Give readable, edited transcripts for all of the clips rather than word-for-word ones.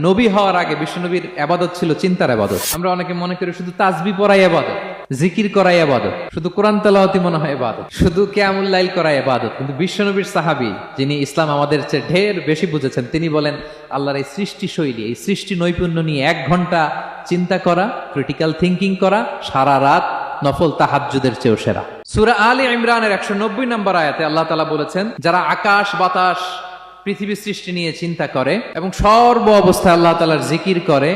নবী হওয়ার আগে বিশ্বনবীর ইবাদত ছিল চিন্তার ইবাদত। আমরা অনেকে মনে করি শুধু তাসবিহ পড়াই ইবাদত, জিকির করাই ইবাদত, শুধু কোরআন তেলাওয়াতই মনে হয় ইবাদত, শুধু কিয়ামুল লাইল করাই ইবাদত। কিন্তু বিশ্বনবীর সাহাবী, যিনি ইসলাম আমাদের চেয়ে ঢের বেশি বুঝেছেন, তিনি বলেন আল্লাহর এই সৃষ্টি শৈলী, এই সৃষ্টি নৈপুণ্য নিয়ে 1 ঘন্টা চিন্তা করা, ক্রিটিক্যাল থিঙ্কিং করা, সারা রাত নফল তাহাজ্জুদের চেয়েও সেরা। সূরা আলে ইমরানের 190 নম্বর আয়াতে আল্লাহ তাআলা বলেছেন, যারা আকাশ বাতাস পৃথিবী সৃষ্টি নিয়ে চিন্তা করে এবং সর্ব অবস্থায় আল্লাহ তাআলার জিকির করে,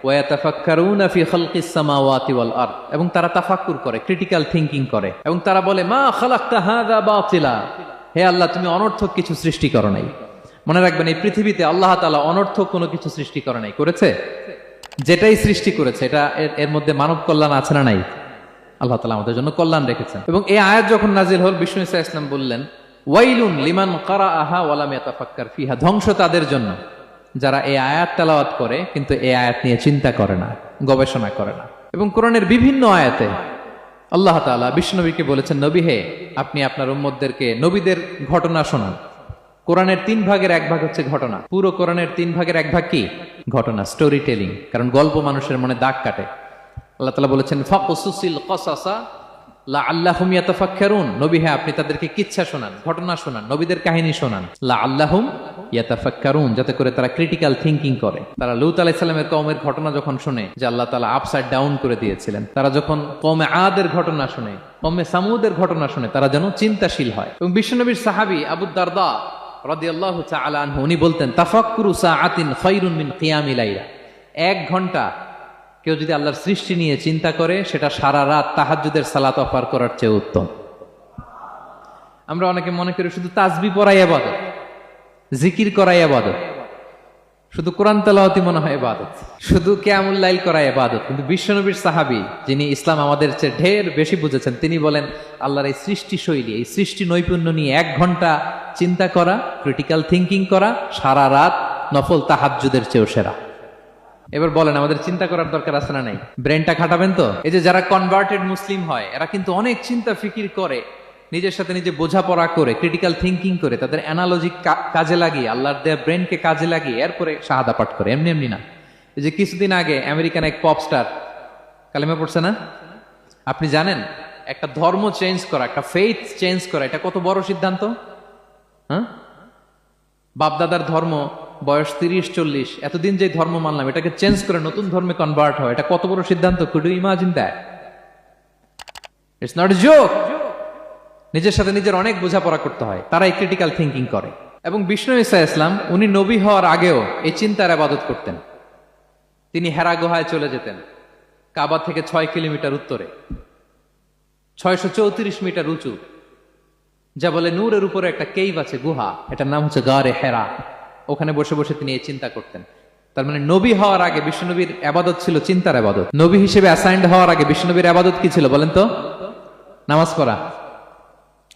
ওয়াতাফাক্কারুনা ফি খালকিস সামাওয়াতি ওয়াল আরদ, এবং তারা তাফাক্কুর করে, ক্রিটিক্যাল থিঙ্কিং করে, এবং তারা বলে মা খালাকতা হাযা বাতিলা, হে আল্লাহ তুমি অনর্থক কিছু সৃষ্টি করো নাই। মনে রাখবেন, এই পৃথিবীতে আল্লাহ তাআলা অনর্থক কোনো কিছু সৃষ্টি করে নাই, করেছে? যেটাই সৃষ্টি করেছে এটা এর মধ্যে মানব কল্যাণ আছে না নাই? আল্লাহ তাআলা আমাদের জন্য কল্যাণ রেখেছেন। এবং এই আয়াত যখন নাজিল হল, বিষ্ণু ঈসা ইসলাম বললেন, ওয়াইলুন লিমান কারাআহা ওয়া লাম ইয়াতাফাক্কার ফিহা, ধ্বংস তাদের জন্য যারা এই আয়াত তেলাওয়াত করে কিন্তু এই আয়াত নিয়ে চিন্তা করে না, গবেষণা করে না। এবং কোরআনের বিভিন্ন আয়াতে আল্লাহ তাআলা বিষ্ণুনবীকে বলেছেন, নবী হে, আপনি আপনার উম্মতদেরকে নবীদের ঘটনা শোনান। কোরআনের 3 ভাগের 1 ভাগ হচ্ছে ঘটনা। পুরো কোরআনের 3 ভাগের 1 ভাগ কি? ঘটনা, স্টোরি টেলিং। কারণ গল্প মানুষের মনে দাগ কাটে। আল্লাহ তাআলা বলেছেন, ফাকুসুসিল কসাসা লাআল্লাহুম ইয়াতাফাক্কারুন, নবী হে আপনি তাদেরকে কিচ্ছা শোনান, ঘটনা শোনান, নবীদের কাহিনী শোনান, লাআল্লাহুম ইয়াতাফাক্কারুন, যাতে করে তারা ক্রিটিক্যাল থিঙ্কিং করে। তারা লূত আলাইহিস সালামের কওমের ঘটনা যখন শুনে যে আল্লাহ তাআলা আপসাইড ডাউন করে দিয়েছিলেন, তারা যখন কওমে আদের ঘটনা শুনে, কওমে সামুদের ঘটনা শুনে, তারা যেন চিন্তাশীল হয়। এবং বিশ্বনবীর সাহাবী আবু দারদা রাদিয়াল্লাহু তাআলা আনহু, উনি বলতেন, তাফাক্কুরু সাআতিন খায়রুন মিন কিয়ামি লাইলা, 1 ঘন্টা কেউ যদি আল্লাহর সৃষ্টি নিয়ে চিন্তা করে, সেটা সারা রাত তাহাজ্জুদের সালাত অফার করার চেয়ে উত্তম। আমরা অনেকে মনে করি শুধু তাসবিহ পড়াই ইবাদত, জিকির করাই ইবাদত, শুধু কোরআন তেলাওয়াতই মনে হয় ইবাদত, শুধু কিয়ামুল লাইল করাই ইবাদত। কিন্তু বিশ্বনবীর সাহাবী, যিনি ইসলাম আমাদের চেয়ে ঢের বেশি বুঝেছেন, তিনি বলেন আল্লাহর এই সৃষ্টি শৈলী, এই সৃষ্টি নৈপুণ্য নিয়ে 1 ঘন্টা চিন্তা করা, ক্রিটিক্যাল থিঙ্কিং করা, সারা রাত নফল তাহাজ্জুদের চেয়েও সেরা। এবার বলেন, আমাদের চিন্তা করার দরকার আছে না নাই? ব্রেনটা খাটাবেন তো? এই যে যারা কনভার্টেড মুসলিম হয়, এরা কিন্তু অনেক চিন্তা ফিকির করে, নিজের সাথে নিজে বোঝাপড়া করে, ক্রিটিক্যাল থিঙ্কিং করে, তাদের অ্যানালজি কাজে লাগিয়ে, আল্লাহর দেয়া ব্রেনকে কাজে লাগিয়ে এরপরে শাহাদা পাঠ করে, এমনি এমনি না। এই যে কিছুদিন আগে আমেরিকান এক পপ স্টার কালেমা পড়ছে না? আপনি জানেন একটা ধর্ম চেঞ্জ করা, একটা ফেইথ চেঞ্জ করা, এটা কত বড় সিদ্ধান্ত? হ্যাঁ, বাপদাদার ধর্ম, বয়স 30-40, এতদিন যে ধর্ম মানলাম, এটাকে চেঞ্জ করে নতুন ধর্মে কনভার্ট হয়, এটা কত বড় সিদ্ধান্ত? Could you imagine that? It's not a joke. নিজের সাথে নিজের অনেক বোঝাপড়া করতে হয়, তারা এই ক্রিটিক্যাল থিঙ্কিং করে। এবং বিষ্ণু ঈসা ইসলাম, উনি নবী হওয়ার আগেও এই চিন্তার ইবাদত করতেন। তিনি হেরা গুহায় চলে যেতেন, কাবা থেকে 6 কিলোমিটার উত্তরে, 634 মিটার উঁচু, যা বলে নূরের উপরে একটা কেইভ আছে, গুহা, এটার নাম হচ্ছে গারে হেরা। ওখানে বসে বসে তিনি এই চিন্তা করতেন। তার মানে নবী হওয়ার আগে বিশ্বনবীর ইবাদত ছিল চিন্তার ইবাদত। নবী হিসেবে অ্যাসাইন্ড হওয়ার আগে বিশ্বনবীর ইবাদত কি ছিল বলেন তো? নামাজ পড়া,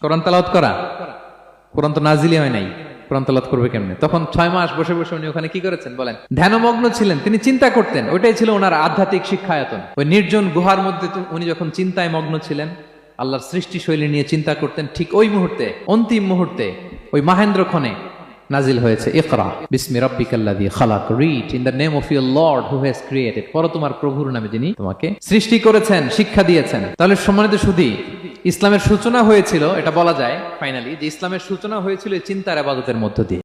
কোরআন তেলাওয়াত করা। কোরআন তো নাজিলই হয় নাই, কোরআন তেলাওয়াত করবে কেমনে? তখন 6 মাস বসে বসে উনি ওখানে কি করেছেন বলেন? ধ্যানমগ্ন ছিলেন, তিনি চিন্তা করতেন। ওইটাই ছিল ওনার আধ্যাত্মিক শিক্ষায়তন। ওই নির্জন গুহার মধ্যে উনি যখন চিন্তায় মগ্ন ছিলেন, আল্লাহর সৃষ্টি শৈলী নিয়ে চিন্তা করতেন, ঠিক ওই মুহূর্তে, অন্তিম মুহূর্তে, ওই মাহেন্দ্রক্ষণে নাজিল হয়েছে ইকরা বিসমি রাব্বিকাল্লাযী খালাক, read in the name of your lord who has created, পড়ো তোমার প্রভুর নামে যিনি তোমাকে সৃষ্টি করেছেন, শিক্ষা দিয়েছেন। তাহলে সম্মানিত সুধী, ইসলামের সূচনা হয়েছিল, এটা বলা যায় ফাইনালি যে ইসলামের সূচনা হয়েছিল চিন্তার ইবাদতের মধ্য দিয়ে।